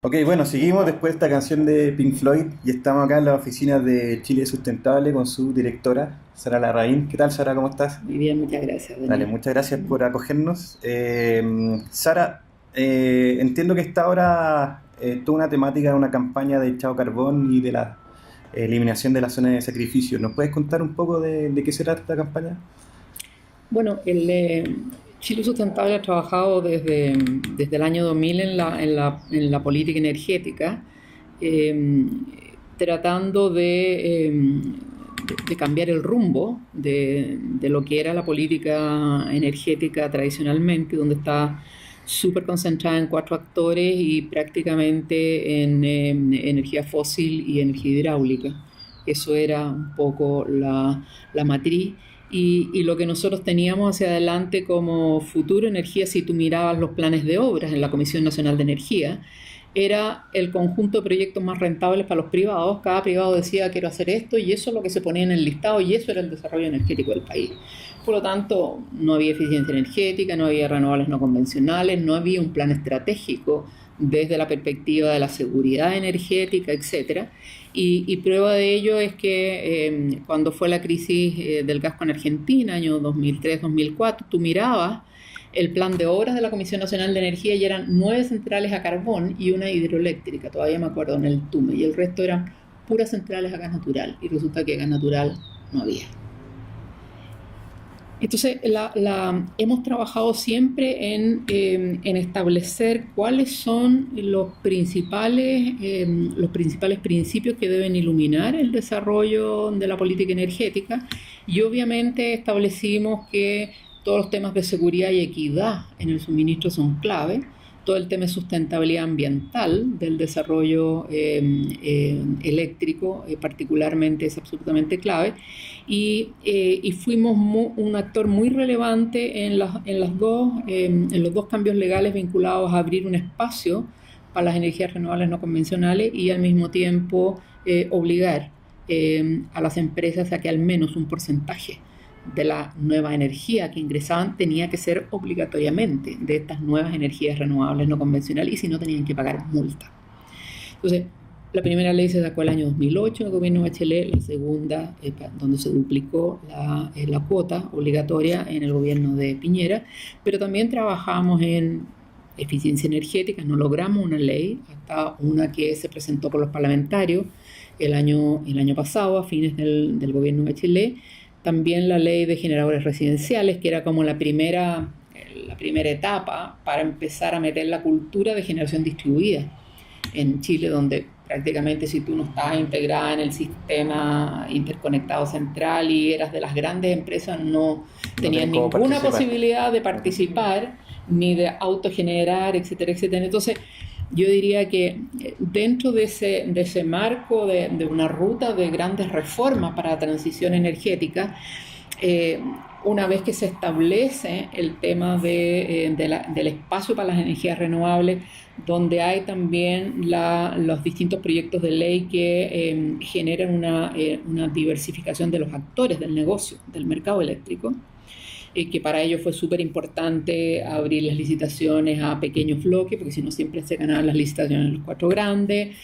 Ok, bueno, seguimos después de esta canción de Pink Floyd y estamos acá en la oficina de Chile Sustentable con su directora, Sara Larraín. ¿Qué tal, Sara? ¿Cómo estás? Muy bien, muchas gracias, Dale, Daniel. muchas gracias por acogernos. Sara, entiendo que esta ahora toda una temática de una campaña de Chao Carbón y de la eliminación de la zona de sacrificio. ¿Nos puedes contar un poco de qué será esta campaña? Bueno, Chile Sustentable ha trabajado desde el año 2000 en la política energética, eh, tratando de cambiar el rumbo de lo que era la política energética tradicionalmente, donde está súper concentrada en cuatro actores y prácticamente en energía fósil y energía hidráulica. Eso era un poco la matriz. Y lo que nosotros teníamos hacia adelante como futuro energía, si tú mirabas los planes de obras en la Comisión Nacional de Energía, era el conjunto de proyectos más rentables para los privados. Cada privado decía quiero hacer esto y eso es lo que se ponía en el listado y eso era el desarrollo energético del país. Por lo tanto, no había eficiencia energética, no había renovables no convencionales, no había un plan estratégico desde la perspectiva de la seguridad energética, etcétera. Y prueba de ello es que cuando fue la crisis del gas con Argentina, año 2003-2004, tú mirabas el plan de obras de la Comisión Nacional de Energía y eran 9 centrales a carbón y una hidroeléctrica, todavía me acuerdo, en el Tume, y el resto eran puras centrales a gas natural, y resulta que gas natural no había. Entonces, hemos trabajado siempre en establecer cuáles son los principales principios que deben iluminar el desarrollo de la política energética y obviamente establecimos que todos los temas de seguridad y equidad en el suministro son clave, todo el tema de sustentabilidad ambiental del desarrollo eléctrico particularmente es absolutamente clave y fuimos un actor muy relevante en los dos cambios legales vinculados a abrir un espacio para las energías renovables no convencionales y al mismo tiempo obligar a las empresas a que al menos un porcentaje de la nueva energía que ingresaban tenía que ser obligatoriamente de estas nuevas energías renovables no convencionales y si no tenían que pagar multa. Entonces, la primera ley se sacó el año 2008 en el gobierno de Bachelet, la segunda, donde se duplicó la cuota obligatoria en el gobierno de Piñera, pero también trabajamos en eficiencia energética, no logramos una ley, hasta una que se presentó por los parlamentarios el año pasado, a fines del gobierno de Bachelet, también la ley de generadores residenciales, que era como la primera etapa para empezar a meter la cultura de generación distribuida en Chile, donde prácticamente si tú no estabas integrada en el sistema interconectado central y eras de las grandes empresas, no No tenías tienen cómo ninguna participar. posibilidad de Ujú. participar ni de autogenerar, etcétera, etcétera. Entonces, yo diría que dentro de ese marco de una ruta de grandes reformas para la transición energética, eh, una vez que se establece el tema del espacio para las energías renovables, donde hay también los distintos proyectos de ley que generan una diversificación de los actores del negocio, del mercado eléctrico, que para ello fue súper importante abrir las licitaciones a pequeños bloques, porque si no siempre se ganaban las licitaciones en los cuatro grandes,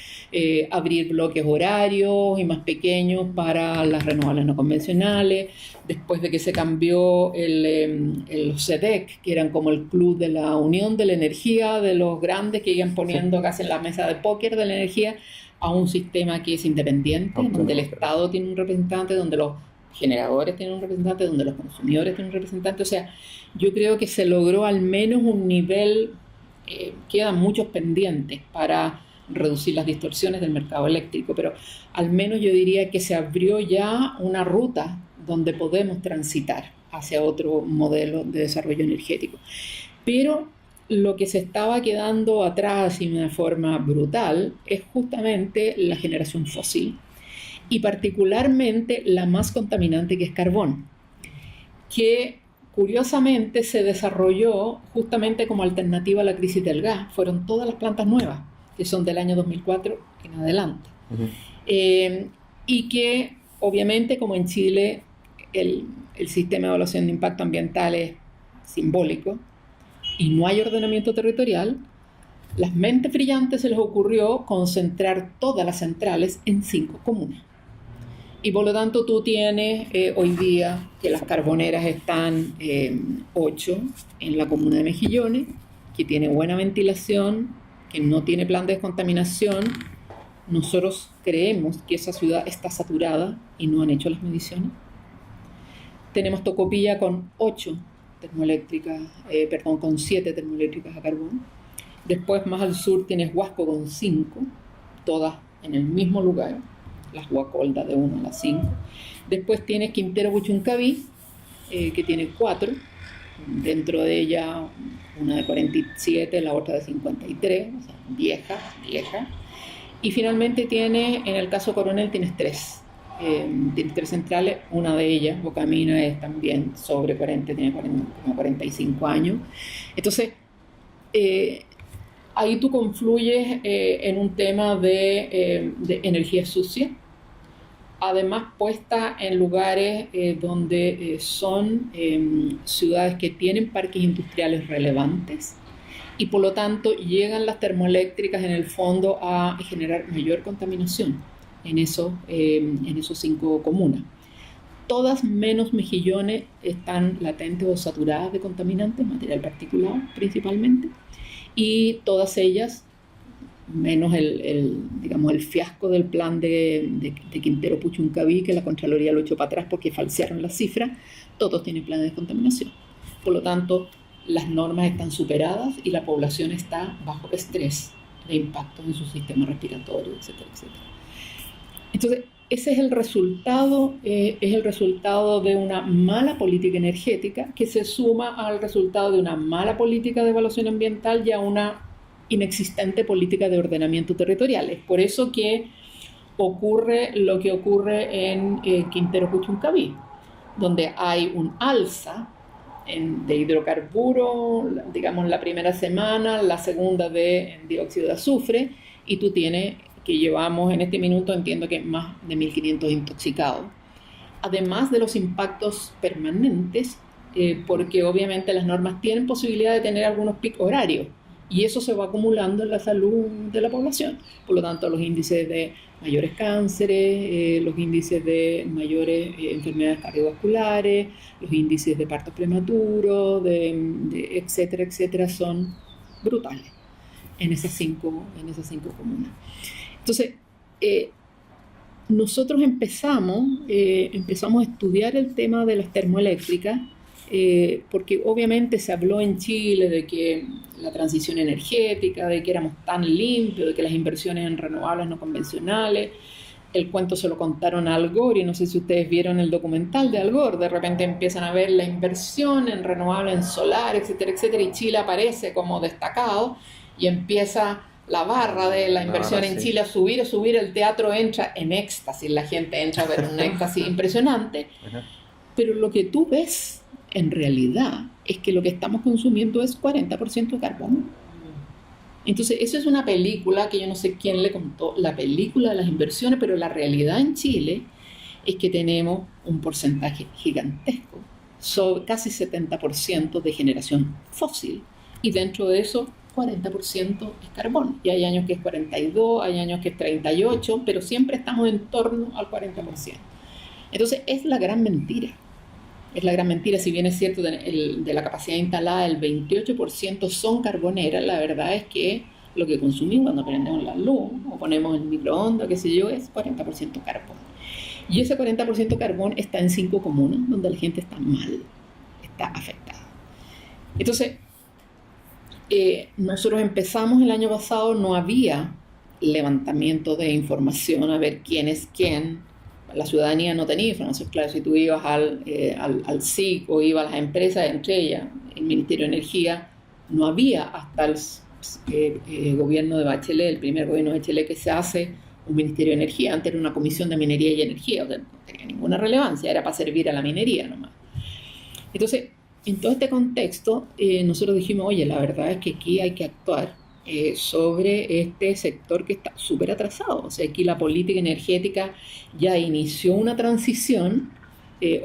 abrir bloques horarios y más pequeños para las renovables no convencionales, después de que se cambió el CEDEC, que eran como el club de la unión de la energía, de los grandes que iban Sí, poniendo casi en la mesa de póker de la energía, a un sistema que es independiente, donde el autónomo, claro. Estado tiene un representante, donde los generadores tienen un representante, donde los consumidores tienen un representante. O sea, yo creo que se logró al menos un nivel, quedan muchos pendientes para reducir las distorsiones del mercado eléctrico, pero al menos yo diría que se abrió ya una ruta donde podemos transitar hacia otro modelo de desarrollo energético. Pero lo que se estaba quedando atrás y de una forma brutal es justamente la generación fósil y particularmente la más contaminante que es carbón, que curiosamente se desarrolló justamente como alternativa a la crisis del gas. Fueron todas las plantas nuevas, que son del año 2004 en adelante. Ujú. Eh, y que obviamente como en Chile el sistema de evaluación de impacto ambiental es simbólico y no hay ordenamiento territorial, Las mentes brillantes se les ocurrió concentrar todas las centrales en 5 comunas. Y por lo tanto tú tienes hoy día que las carboneras están 8 en la comuna de Mejillones, que tiene buena ventilación, que no tiene plan de descontaminación. Nosotros creemos que esa ciudad está saturada y no han hecho las mediciones. Tenemos Tocopilla con 8 termoeléctricas, con 7 termoeléctricas a carbón. Después más al sur tienes Huasco con 5, todas en el mismo lugar, las Huacolda de 1 a las 5. Después tienes Quintero Puchuncaví, que tiene 4, dentro de ella una de 47, la otra de 53, o sea, vieja. Y finalmente tienes, en el caso Coronel, tienes 3. Tienes 3 centrales, una de ellas, Bocamina, es también sobre 40, tiene como 45 años. Entonces, ahí tú confluyes en un tema de energía sucia, además puesta en lugares donde son ciudades que tienen parques industriales relevantes y por lo tanto llegan las termoeléctricas en el fondo a generar mayor contaminación en esos 5 comunas. Todas menos Mejillones están latentes o saturadas de contaminantes, material particulado principalmente, y todas ellas, menos el fiasco del plan de Quintero Puchuncaví, que la Contraloría lo echó para atrás porque falsearon las cifras, todos tienen planes de descontaminación. Por lo tanto, las normas están superadas y la población está bajo estrés de impactos en su sistema respiratorio, etcétera, etcétera. Entonces, ese es el resultado de una mala política energética que se suma al resultado de una mala política de evaluación ambiental y a una inexistente política de ordenamiento territorial. Es por eso que ocurre lo que ocurre en Quintero Puchuncaví, donde hay un alza de hidrocarburos, digamos la primera semana, la segunda de dióxido de azufre, y tú tienes que llevamos en este minuto, entiendo que más de 1.500 intoxicados. Además de los impactos permanentes, porque obviamente las normas tienen posibilidad de tener algunos picos horarios, y eso se va acumulando en la salud de la población. Por lo tanto, los índices de mayores cánceres, los índices de mayores enfermedades cardiovasculares, los índices de partos prematuros, etcétera, etcétera, son brutales en esas 5 comunas. Entonces, nosotros empezamos a estudiar el tema de las termoeléctricas porque obviamente se habló en Chile de que la transición energética, de que éramos tan limpios, de que las inversiones en renovables no convencionales. El cuento se lo contaron a Al Gore, y no sé si ustedes vieron el documental de Al Gore. De repente empiezan a ver la inversión en renovables, en solar, etcétera, etcétera, y Chile aparece como destacado y empieza la barra de la inversión en Chile a subir, el teatro entra en éxtasis, la gente entra a ver un éxtasis impresionante, pero lo que tú ves en realidad es que lo que estamos consumiendo es 40% de carbono. Entonces, eso es una película que yo no sé quién le contó, la película de las inversiones, pero la realidad en Chile es que tenemos un porcentaje gigantesco, casi 70% de generación fósil, y dentro de eso 40% es carbón, y hay años que es 42, hay años que es 38, pero siempre estamos en torno al 40%. Entonces es la gran mentira, si bien es cierto de la capacidad instalada el 28% son carboneras, la verdad es que lo que consumimos cuando prendemos la luz o ponemos el microondas, qué sé yo, es 40% carbón. Y ese 40% carbón está en 5 comunas donde la gente está mal, está afectada. Entonces, nosotros empezamos el año pasado, no había levantamiento de información a ver quién es quién. La ciudadanía no tenía información. Claro, si tú ibas al SIC o ibas a las empresas, entre ellas el Ministerio de Energía, no había hasta el gobierno de Bachelet, el primer gobierno de Bachelet, que se hace un Ministerio de Energía. Antes era una comisión de minería y energía, o sea, no tenía ninguna relevancia, era para servir a la minería nomás. Entonces, en todo este contexto, nosotros dijimos, oye, la verdad es que aquí hay que actuar sobre este sector que está súper atrasado. O sea, aquí la política energética ya inició una transición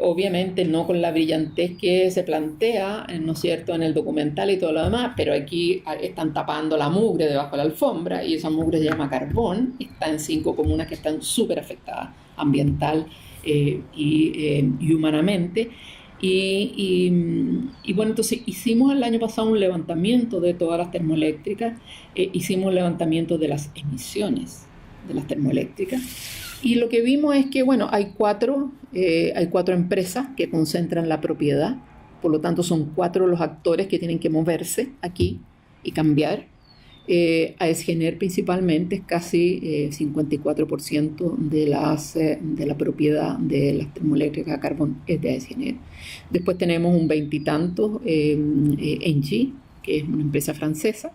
obviamente no con la brillantez que se plantea, ¿no es cierto?, en el documental y todo lo demás, pero aquí están tapando la mugre debajo de la alfombra y esa mugre se llama carbón, está en 5 comunas que están súper afectadas ambiental y humanamente. Y bueno, entonces hicimos el año pasado un levantamiento de todas las termoeléctricas, hicimos un levantamiento de las emisiones de las termoeléctricas, y lo que vimos es que, bueno, hay cuatro empresas que concentran la propiedad, por lo tanto son 4 los actores que tienen que moverse aquí y cambiar. AES-Gener principalmente es casi 54% de la propiedad de las termoeléctricas a carbón es de AES-Gener. Después tenemos un 20 y tantos Engie, que es una empresa francesa.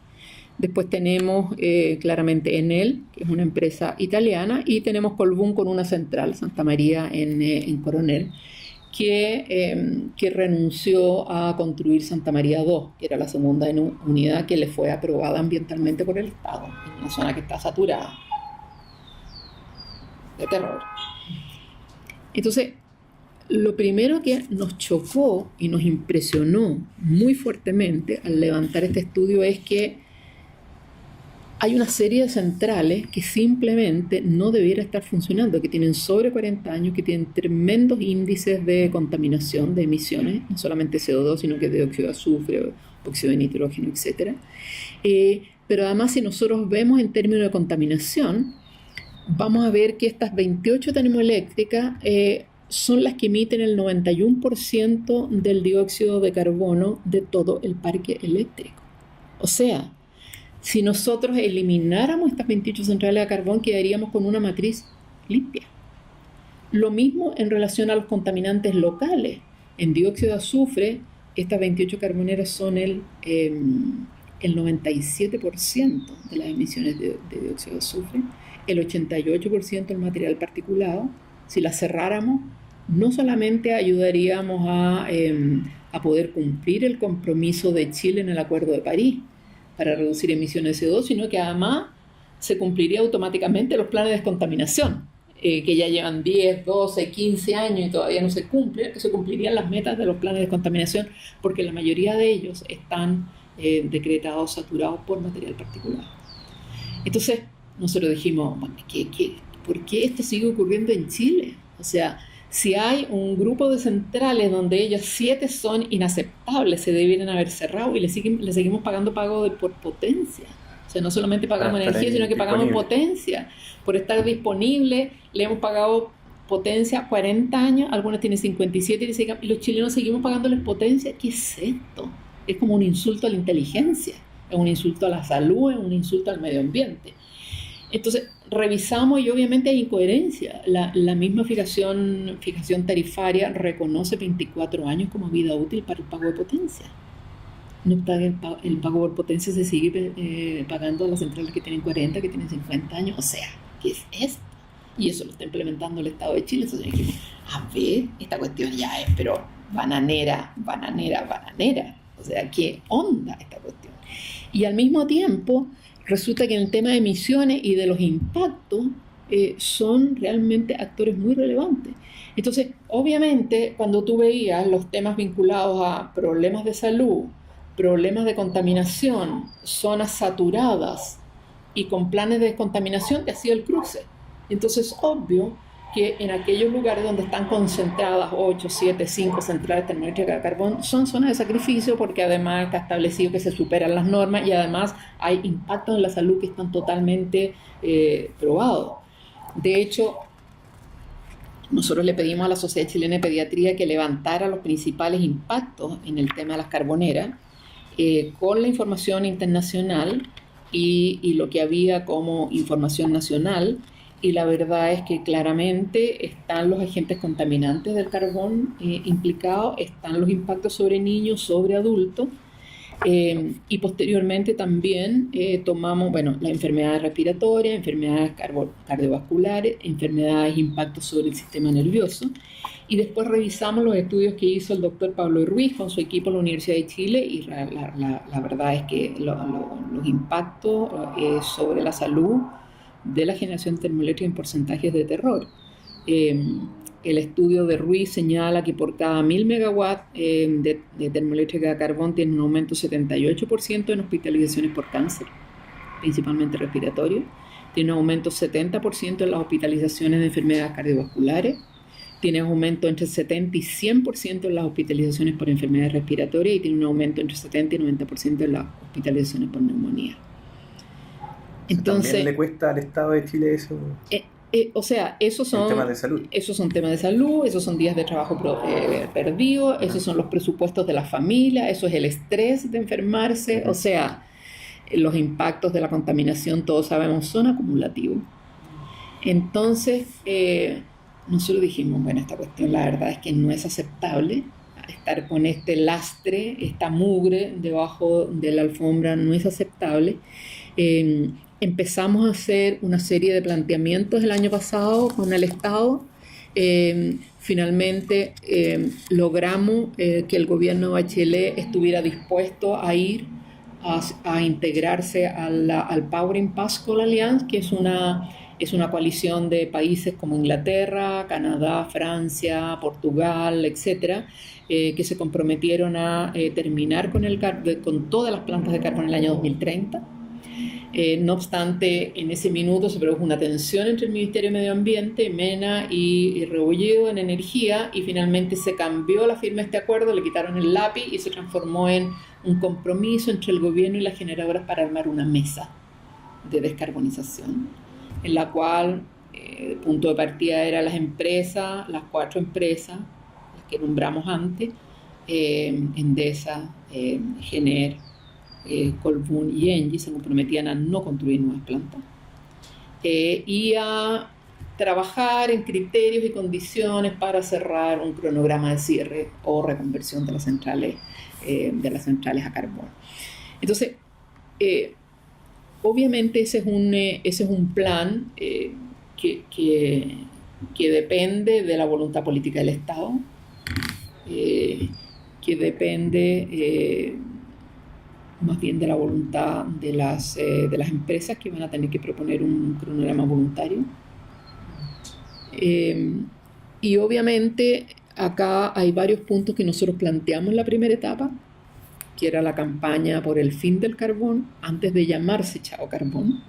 Después tenemos claramente Enel, que es una empresa italiana, y tenemos Colbún con una central, Santa María en Coronel, que renunció a construir Santa María 2, que era la segunda unidad que le fue aprobada ambientalmente por el Estado, en una zona que está saturada de terror. Entonces, lo primero que nos chocó y nos impresionó muy fuertemente al levantar este estudio es que hay una serie de centrales que simplemente no debiera estar funcionando, que tienen sobre 40 años, que tienen tremendos índices de contaminación, de emisiones, no solamente CO2, sino que dióxido de azufre, óxido de nitrógeno, etc. Pero además, si nosotros vemos en términos de contaminación, vamos a ver que estas 28 termoeléctricas son las que emiten el 91% del dióxido de carbono de todo el parque eléctrico. O sea, si nosotros elimináramos estas 28 centrales a carbón, quedaríamos con una matriz limpia. Lo mismo en relación a los contaminantes locales. En dióxido de azufre, estas 28 carboneras son el 97% de las emisiones de dióxido de azufre, el 88% del material particulado. Si las cerráramos, no solamente ayudaríamos a poder cumplir el compromiso de Chile en el Acuerdo de París para reducir emisiones de CO2, sino que además se cumpliría automáticamente los planes de descontaminación, que ya llevan 10, 12, 15 años y todavía no se cumplen, que se cumplirían las metas de los planes de descontaminación, porque la mayoría de ellos están decretados, saturados por material particulado. Entonces, nosotros dijimos, bueno, ¿por qué esto sigue ocurriendo en Chile? O sea, si hay un grupo de centrales donde ellas 7 son inaceptables, se debieran haber cerrado y le seguimos pagando pago por potencia. O sea, no solamente pagamos energía, sino que pagamos potencia. Por estar disponible, le hemos pagado potencia 40 años, algunas tienen 57 y los chilenos seguimos pagándoles potencia. ¿Qué es esto? Es como un insulto a la inteligencia, es un insulto a la salud, es un insulto al medio ambiente. Entonces, revisamos y obviamente hay incoherencia. La misma fijación tarifaria reconoce 24 años como vida útil para el pago de potencia. No está el pago por potencia se sigue pagando a las centrales que tienen 40, que tienen 50 años. O sea, ¿qué es esto? Y eso lo está implementando el Estado de Chile. Entonces dijimos, a ver, esta cuestión ya es, pero bananera. O sea, ¿qué onda esta cuestión? Y al mismo tiempo, resulta que en el tema de emisiones y de los impactos son realmente actores muy relevantes. Entonces, obviamente, cuando tú veías los temas vinculados a problemas de salud, problemas de contaminación, zonas saturadas y con planes de descontaminación, te hacía el cruce. Entonces, obvio que en aquellos lugares donde están concentradas 8, 7, 5 centrales termoeléctricas de carbón son zonas de sacrificio, porque además está establecido que se superan las normas y además hay impactos en la salud que están totalmente probados. De hecho, nosotros le pedimos a la Sociedad Chilena de Pediatría que levantara los principales impactos en el tema de las carboneras con la información internacional y lo que había como información nacional. Y la verdad es que claramente están los agentes contaminantes del carbón implicados, están los impactos sobre niños, sobre adultos, y posteriormente también tomamos, bueno, las enfermedades respiratorias, enfermedades cardiovasculares, enfermedades, impactos sobre el sistema nervioso, y después revisamos los estudios que hizo el doctor Pablo Ruiz con su equipo en la Universidad de Chile, y la verdad es que los impactos sobre la salud de la generación termoeléctrica en porcentajes de terror. el estudio de Ruiz señala que por cada 1000 megawatts de termoeléctrica de carbón tiene un aumento 78% en hospitalizaciones por cáncer, principalmente respiratorio. Tiene un aumento 70% en las hospitalizaciones de enfermedades cardiovasculares. Tiene un aumento entre 70 y 100% en las hospitalizaciones por enfermedades respiratorias y tiene un aumento entre 70 y 90% en las hospitalizaciones por neumonía. Entonces, ¿también le cuesta al Estado de Chile eso? O sea, esos son temas de salud. Esos son temas de salud, esos son días de trabajo perdidos, esos son los presupuestos de la familia, eso es el estrés de enfermarse, o sea, los impactos de la contaminación, todos sabemos, son acumulativos. Entonces, nosotros dijimos, bueno, esta cuestión la verdad es que no es aceptable, estar con este lastre, esta mugre debajo de la alfombra no es aceptable. Empezamos a hacer una serie de planteamientos el año pasado con el Estado. Finalmente logramos que el gobierno de Bachelet estuviera dispuesto a ir a integrarse al Powering Pascal Alliance, que es una coalición de países como Inglaterra, Canadá, Francia, Portugal, etcétera, que se comprometieron a terminar con todas las plantas de carbón en el año 2030. No obstante, en ese minuto se produjo una tensión entre el Ministerio de Medio Ambiente, Mena y Rebolledo en energía, y finalmente se cambió la firma de este acuerdo, le quitaron el lápiz y se transformó en un compromiso entre el gobierno y las generadoras para armar una mesa de descarbonización, en la cual el punto de partida eran las empresas, las 4 empresas, las que nombramos antes, Endesa, Gener, Colbún y Engie, se comprometían a no construir nuevas plantas y a trabajar en criterios y condiciones para cerrar un cronograma de cierre o reconversión de las centrales a carbón. Entonces, obviamente ese es un plan que depende de la voluntad política del Estado, que depende más bien de la voluntad de las empresas, que van a tener que proponer un cronograma voluntario. Y obviamente acá hay varios puntos que nosotros planteamos en la primera etapa, que era la campaña por el fin del carbón, antes de llamarse Chao Carbón,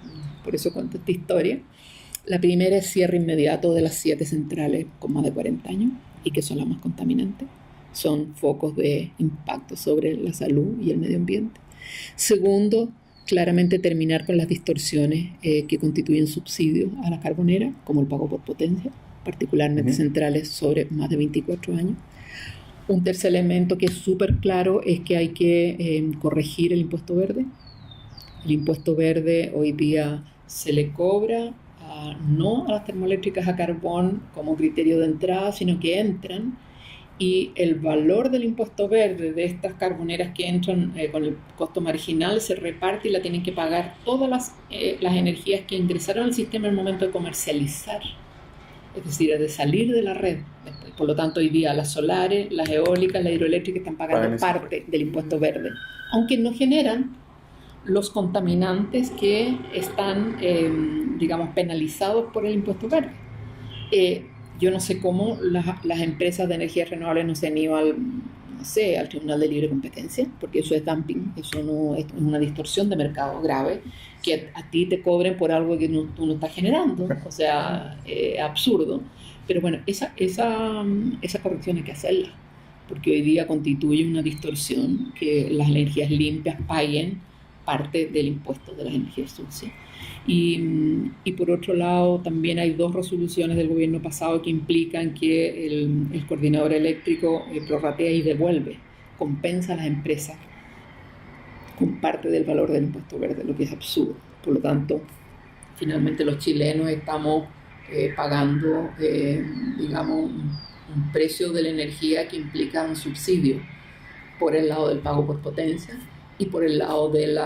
por eso cuento esta historia. La primera es cierre inmediato de las 7 centrales con más de 40 años y que son las más contaminantes. Son focos de impacto sobre la salud y el medio ambiente. Segundo, claramente terminar con las distorsiones que constituyen subsidios a la carbonera, como el pago por potencia, particularmente centrales sobre más de 24 años. Un tercer elemento que es súper claro es que hay que corregir el impuesto verde. El impuesto verde hoy día se le cobra no a las termoeléctricas a carbón como criterio de entrada, sino que entran, y el valor del impuesto verde de estas carboneras que entran con el costo marginal se reparte y la tienen que pagar todas las energías que ingresaron al sistema en el momento de comercializar, es decir, de salir de la red. Por lo tanto, hoy día las solares, las eólicas, las hidroeléctricas están pagando parte del impuesto verde, aunque no generan los contaminantes que están, penalizados por el impuesto verde. Yo no sé cómo las empresas de energías renovables no se han ido al Tribunal de Libre Competencia, porque eso es dumping, eso no es una distorsión de mercado grave, que a ti te cobren por algo que tú no estás generando, o sea, absurdo. Pero bueno, esa corrección hay que hacerla, porque hoy día constituye una distorsión que las energías limpias paguen parte del impuesto de las energías sucias. Y por otro lado, también hay 2 resoluciones del gobierno pasado que implican que el coordinador eléctrico prorratea y devuelve, compensa a las empresas con parte del valor del impuesto verde, lo que es absurdo. Por lo tanto, finalmente los chilenos estamos pagando, un precio de la energía que implica un subsidio por el lado del pago por potencia y por el lado del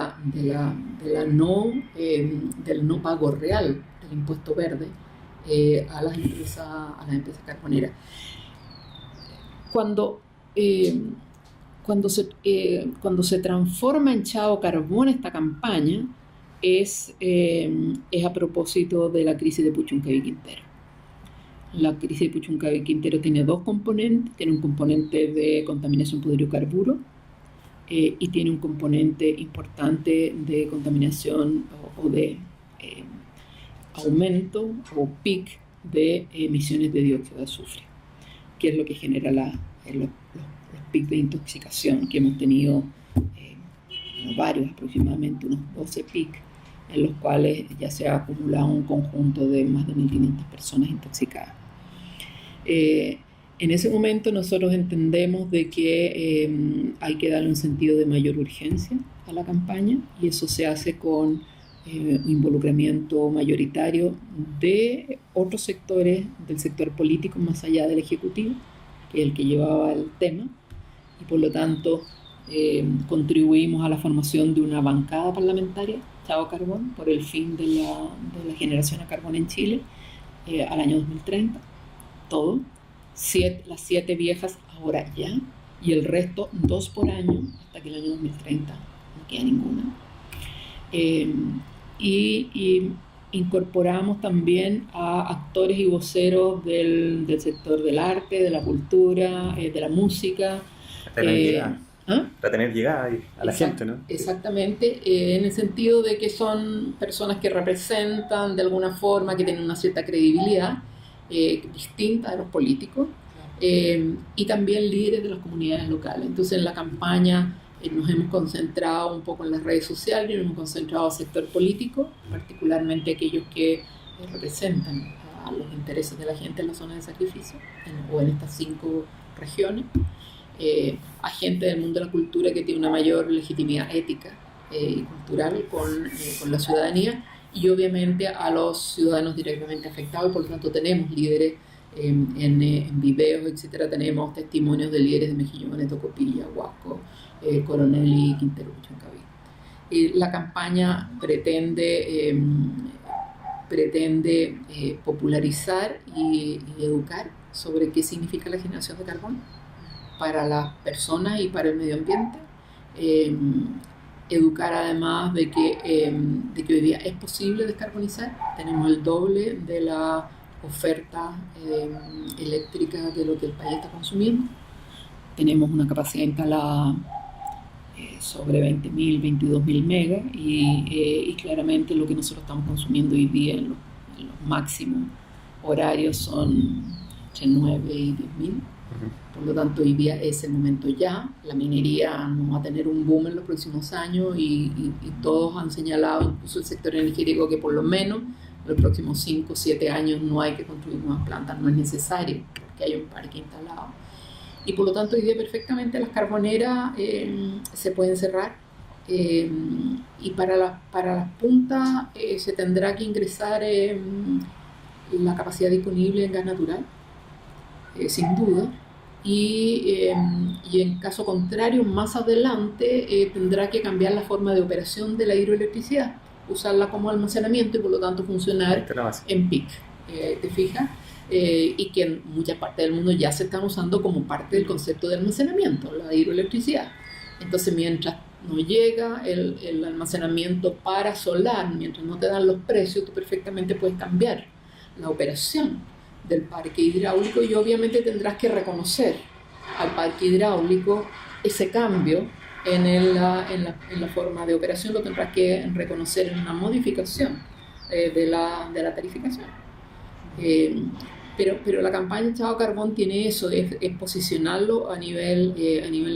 no pago real del impuesto verde a las empresas carboneras. Cuando se transforma en Chao Carbón esta campaña es a propósito de la crisis de Puchuncaví Quintero. La crisis de Puchuncaví Quintero tiene dos componentes. Tiene un componente de contaminación por hidrocarburos y tiene un componente importante de contaminación o de aumento o pic de emisiones de dióxido de azufre, que es lo que genera los pics de intoxicación que hemos tenido, varios, aproximadamente unos 12 pics, en los cuales ya se ha acumulado un conjunto de más de 1.500 personas intoxicadas. En ese momento nosotros entendemos de que hay que darle un sentido de mayor urgencia a la campaña, y eso se hace con involucramiento mayoritario de otros sectores del sector político más allá del Ejecutivo, que es el que llevaba el tema, y por lo tanto contribuimos a la formación de una bancada parlamentaria, Chao Carbón, por el fin de la generación a carbón en Chile al año 2030, todo. Las 7 viejas ahora ya, y el resto 2 por año hasta que el año 2030 no queda ninguna. Y incorporamos también a actores y voceros del sector del arte, de la cultura, de la música. Para tener llegada a la gente, ¿no? Exactamente, en el sentido de que son personas que representan de alguna forma, que tienen una cierta credibilidad distinta de los políticos, y también líderes de las comunidades locales. Entonces en la campaña nos hemos concentrado un poco en las redes sociales, nos hemos concentrado al sector político, particularmente aquellos que representan a los intereses de la gente en la zona de sacrificio, o en estas 5 regiones, a gente del mundo de la cultura que tiene una mayor legitimidad ética y cultural con la ciudadanía, y obviamente a los ciudadanos directamente afectados. Por lo tanto tenemos líderes en videos, etcétera. Tenemos testimonios de líderes de Mejillones, Tocopilla, Huasco, Coronel y Quintero Puchuncaví. La campaña pretende popularizar y educar sobre qué significa la generación de carbón para las personas y para el medio ambiente. Educar además de que hoy día es posible descarbonizar. Tenemos el doble de la oferta eléctrica de lo que el país está consumiendo. Tenemos una capacidad instalada sobre 20.000, 22.000 megas, y claramente lo que nosotros estamos consumiendo hoy día en los máximos horarios son entre 9 y 10.000. Por lo tanto, hoy día es el momento ya. La minería no va a tener un boom en los próximos años, y todos han señalado, incluso el sector energético, que por lo menos en los próximos 5 o 7 años no hay que construir nuevas plantas, no es necesario, porque hay un parque instalado. Y por lo tanto, hoy día perfectamente las carboneras se pueden cerrar, y para las puntas se tendrá que ingresar la capacidad disponible en gas natural, sin duda. Y en caso contrario, más adelante tendrá que cambiar la forma de operación de la hidroelectricidad, usarla como almacenamiento y por lo tanto funcionar en PIC, ¿te fijas? Y que en muchas partes del mundo ya se están usando como parte del concepto de almacenamiento, la hidroelectricidad. Entonces, mientras no llega el almacenamiento para solar, mientras no te dan los precios, tú perfectamente puedes cambiar la operación del parque hidráulico, y obviamente tendrás que reconocer al parque hidráulico ese cambio en la forma de operación, lo tendrás que reconocer en una modificación de la tarificación. Pero la campaña Chao Carbón tiene eso, es posicionarlo a nivel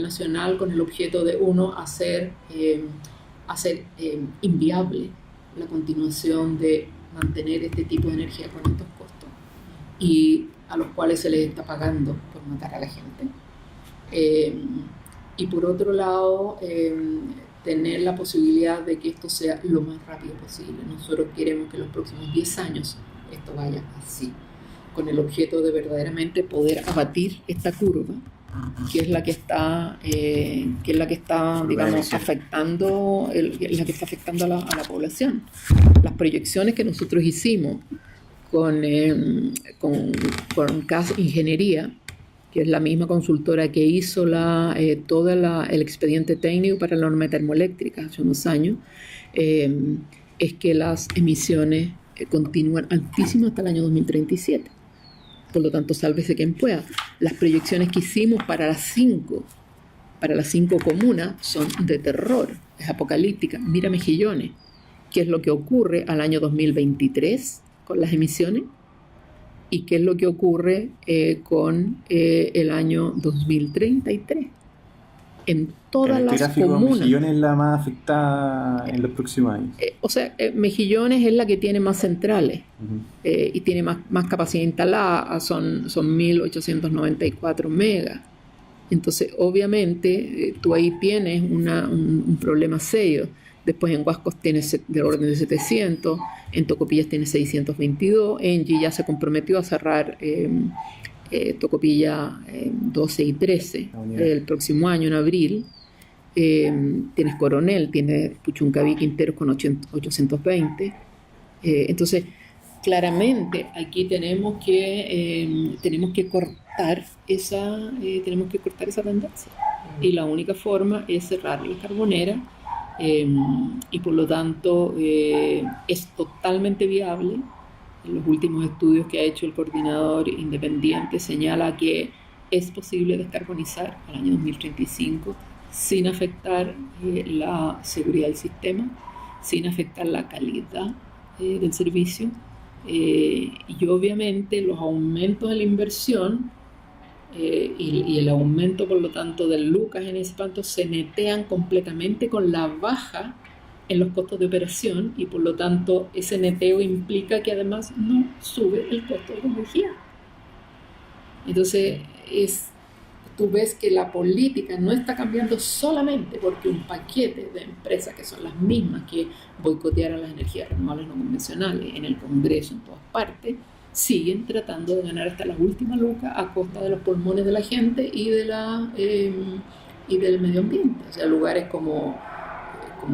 nacional, con el objeto de hacer inviable la continuación de mantener este tipo de energía con estos costos, y a los cuales se les está pagando por matar a la gente. Y por otro lado, tener la posibilidad de que esto sea lo más rápido posible. Nosotros queremos que en los próximos 10 años esto vaya así, con el objeto de verdaderamente poder abatir esta curva, que es la que está, digamos, afectando a la población. Las proyecciones que nosotros hicimos con CAS Ingeniería, que es la misma consultora que hizo todo el expediente técnico para la norma termoeléctrica hace unos años, es que las emisiones continúan altísimas hasta el año 2037. Por lo tanto, sálvese quien pueda. Las proyecciones que hicimos para las 5 comunas son de terror, es apocalíptica. Mira Mejillones, qué es lo que ocurre al año 2023 con las emisiones y qué es lo que ocurre con el año 2033. En todas las comunas. Mejillones es la más afectada en los próximos años. Mejillones es la que tiene más centrales y tiene más capacidad instalada, son 1.894 megas. Entonces, obviamente, tú ahí tienes un problema serio. Después en Huascos tienes del orden de 700, en Tocopillas tienes 622, Engie ya se comprometió a cerrar Tocopilla 12 y 13 el próximo año, en abril. Tienes Coronel, tienes Puchuncaví, Quinteros con 820. Entonces, claramente aquí tenemos que cortar esa tendencia. Y la única forma es cerrar la carbonera. Y por lo tanto es totalmente viable. En los últimos estudios que ha hecho el coordinador independiente señala que es posible descarbonizar al año 2035 sin afectar la seguridad del sistema, sin afectar la calidad del servicio, y obviamente los aumentos de la inversión y el aumento, por lo tanto, del Lucas en ese punto se netean completamente con la baja en los costos de operación, y por lo tanto ese neteo implica que además no sube el costo de la energía. Entonces tú ves que la política no está cambiando solamente porque un paquete de empresas que son las mismas que boicotearon las energías renovables no convencionales en el Congreso, en todas partes, siguen tratando de ganar hasta las últimas lucas a costa de los pulmones de la gente y del medio ambiente. O sea, lugares como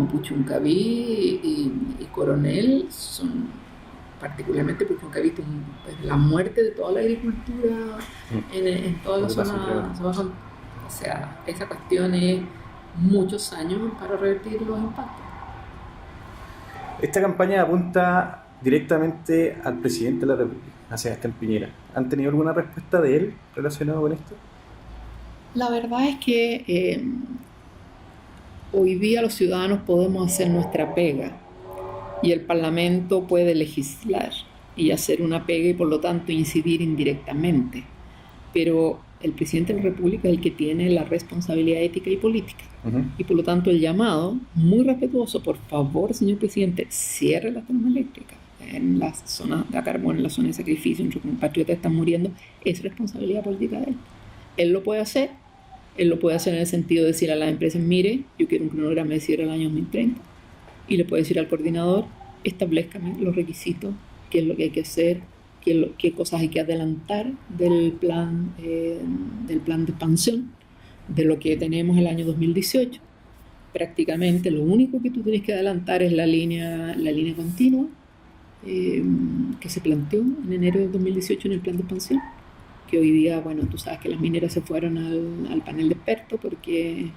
Puchuncaví y Coronel son, particularmente Puchuncaví, la muerte de toda la agricultura en toda la zona. O sea, esa cuestión es muchos años para revertir los impactos. Esta campaña apunta directamente al presidente de la República, a Sebastián Piñera. ¿Han tenido alguna respuesta de él relacionada con esto? La verdad es que hoy día los ciudadanos podemos hacer nuestra pega y el Parlamento puede legislar y hacer una pega y por lo tanto incidir indirectamente. Pero el presidente de la República es el que tiene la responsabilidad ética y política. Y por lo tanto el llamado, muy respetuoso, por favor, señor presidente, cierre las tomas eléctricas en las zonas de carbón, en la zona de sacrificio, nuestros compatriotas están muriendo, es responsabilidad política de él. Él lo puede hacer en el sentido de decir a las empresas, mire, yo quiero un cronograma de cierre al año 2030, y le puede decir al coordinador, establezcame los requisitos, qué es lo que hay que hacer, qué cosas hay que adelantar del plan de expansión, de lo que tenemos el año 2018. Prácticamente lo único que tú tienes que adelantar es la línea continua que se planteó en enero de 2018 en el plan de expansión, que hoy día, bueno, tú sabes que las mineras se fueron al panel de expertos porque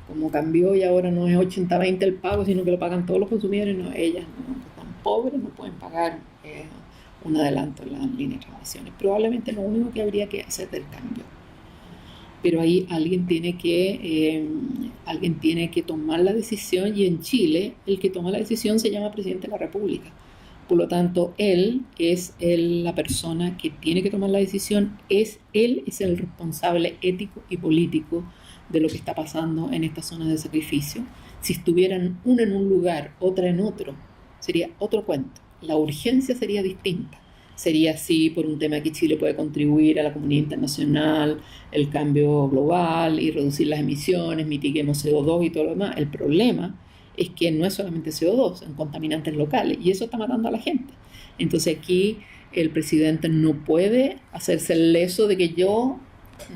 como cambió y ahora no es 80-20 el pago, sino que lo pagan todos los consumidores, no, ellas no están pobres, no pueden pagar un adelanto en las líneas de transmisiones. Probablemente lo único que habría que hacer del cambio. Pero ahí alguien tiene que tomar la decisión, y en Chile el que toma la decisión se llama presidente de la República. Por lo tanto, él es la persona que tiene que tomar la decisión, él es el responsable ético y político de lo que está pasando en estas zonas de sacrificio. Si estuvieran una en un lugar, otra en otro, sería otro cuento. La urgencia sería distinta. Sería así por un tema que Chile puede contribuir a la comunidad internacional, el cambio global y reducir las emisiones, mitiguemos CO2 y todo lo demás. El problema es que no es solamente CO2, son contaminantes locales, y eso está matando a la gente. Entonces aquí el presidente no puede hacerse el leso de que yo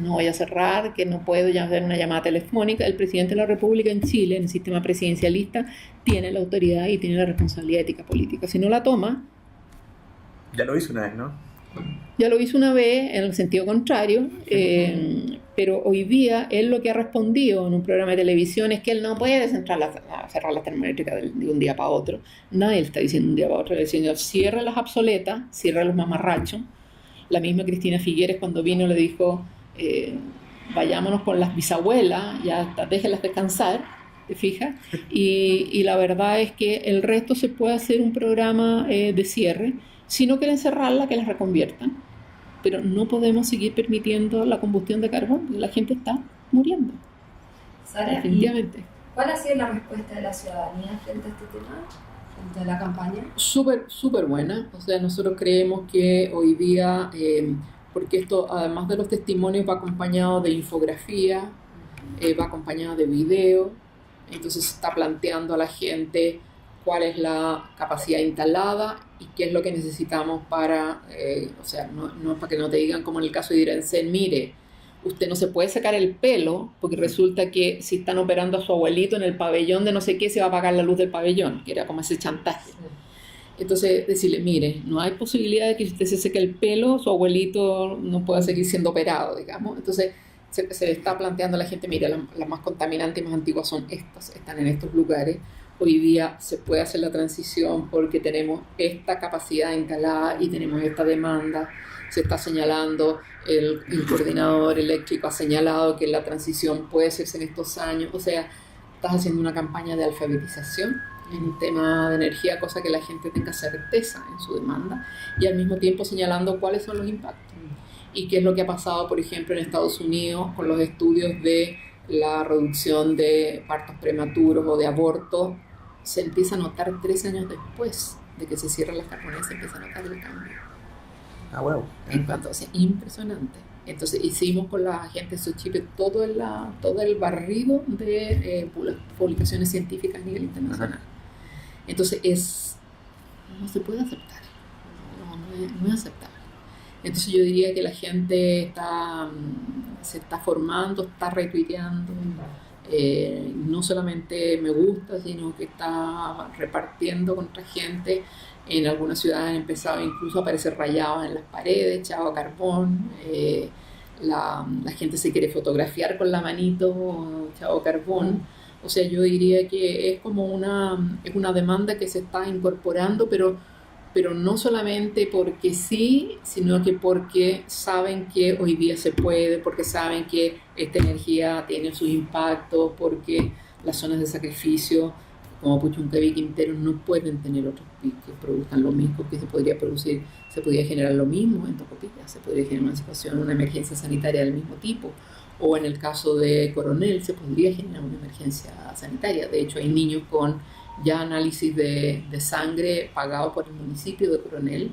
no voy a cerrar, que no puedo hacer una llamada telefónica. El presidente de la República en Chile, en el sistema presidencialista, tiene la autoridad y tiene la responsabilidad ética política. Si no la toma... Ya lo hizo una vez, ¿no? Ya lo hizo una vez en el sentido contrario, pero hoy día él lo que ha respondido en un programa de televisión es que él no puede cerrar las termoeléctricas de un día para otro. Nadie le está diciendo un día para otro, le está diciendo cierra las obsoletas, cierra los mamarrachos, La misma Cristina Figueres cuando vino le dijo, vayámonos con las bisabuelas, ya déjenlas descansar, ¿te fijas? Y la verdad es que el resto se puede hacer un programa de cierre, si no quieren cerrarla, que las reconviertan. Pero no podemos seguir permitiendo la combustión de carbón, porque la gente está muriendo. Sara, definitivamente. ¿Cuál ha sido la respuesta de la ciudadanía frente a este tema, frente a la campaña? Súper buena. O sea, nosotros creemos que hoy día, porque esto, además de los testimonios, va acompañado de infografía, va acompañado de video, entonces se está planteando a la gente cuál es la capacidad instalada y qué es lo que necesitamos para, o sea, no para que no te digan como en el caso de Irensen, mire, usted no se puede sacar el pelo porque resulta que si están operando a su abuelito en el pabellón de no sé qué, se va a apagar la luz del pabellón, que era como ese chantaje. Entonces, decirle, mire, no hay posibilidad de que usted se seque el pelo, su abuelito no pueda seguir siendo operado, digamos. Entonces, se le está planteando a la gente, mire, las más contaminantes y más antiguas son estas, están en estos lugares. Hoy día se puede hacer la transición porque tenemos esta capacidad instalada y tenemos esta demanda. Se está señalando, el coordinador eléctrico ha señalado que la transición puede hacerse en estos años. O sea, estás haciendo una campaña de alfabetización en un tema de energía, cosa que la gente tenga certeza en su demanda, y al mismo tiempo señalando cuáles son los impactos. Y qué es lo que ha pasado, por ejemplo, en Estados Unidos con los estudios de la reducción de partos prematuros o de abortos. Se empieza a notar 3 años después de que se cierran las carboneras, se empieza a notar el cambio. Ah, wow. Entonces, impresionante. Entonces hicimos con la gente de Sochipe todo el barrido de publicaciones científicas a nivel internacional. Entonces no se puede aceptar, no es aceptable. Entonces yo diría que la gente se está formando, está retuiteando, no solamente me gusta, sino que está repartiendo con otra gente. En algunas ciudades han empezado incluso a aparecer rayados en las paredes, chao carbón. La gente se quiere fotografiar con la manito, chao carbón. O sea, yo diría que es como es una demanda que se está incorporando, pero no solamente porque sí, sino que porque saben que hoy día se puede, porque saben que esta energía tiene sus impactos, porque las zonas de sacrificio como Puchuncaví y Quintero no pueden tener otros que produzcan lo mismo que se podría producir, se podría generar lo mismo en Tocopilla, se podría generar una situación, una emergencia sanitaria del mismo tipo, o en el caso de Coronel se podría generar una emergencia sanitaria. De hecho hay niños con ya análisis de sangre pagado por el municipio de Coronel,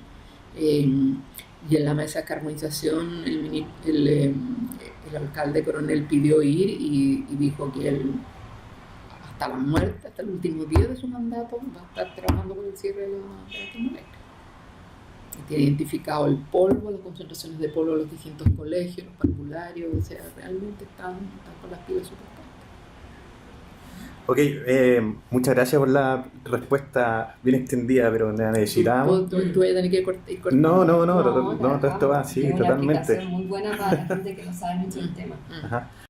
y en la mesa de carbonización el alcalde Coronel pidió ir y dijo que él hasta la muerte, hasta el último día de su mandato, va a estar trabajando por el cierre de la termoeléctrica. Tiene identificado el polvo, las concentraciones de polvo de los distintos colegios, los parvularios, o sea, realmente están con las pilas súper Ok, muchas gracias por la respuesta bien extendida, pero la necesitábamos. ¿Tú vas a tener que cortar? No, todo esto va así, es una totalmente. aplicación muy buena para la gente que no sabe mucho del tema. Ajá.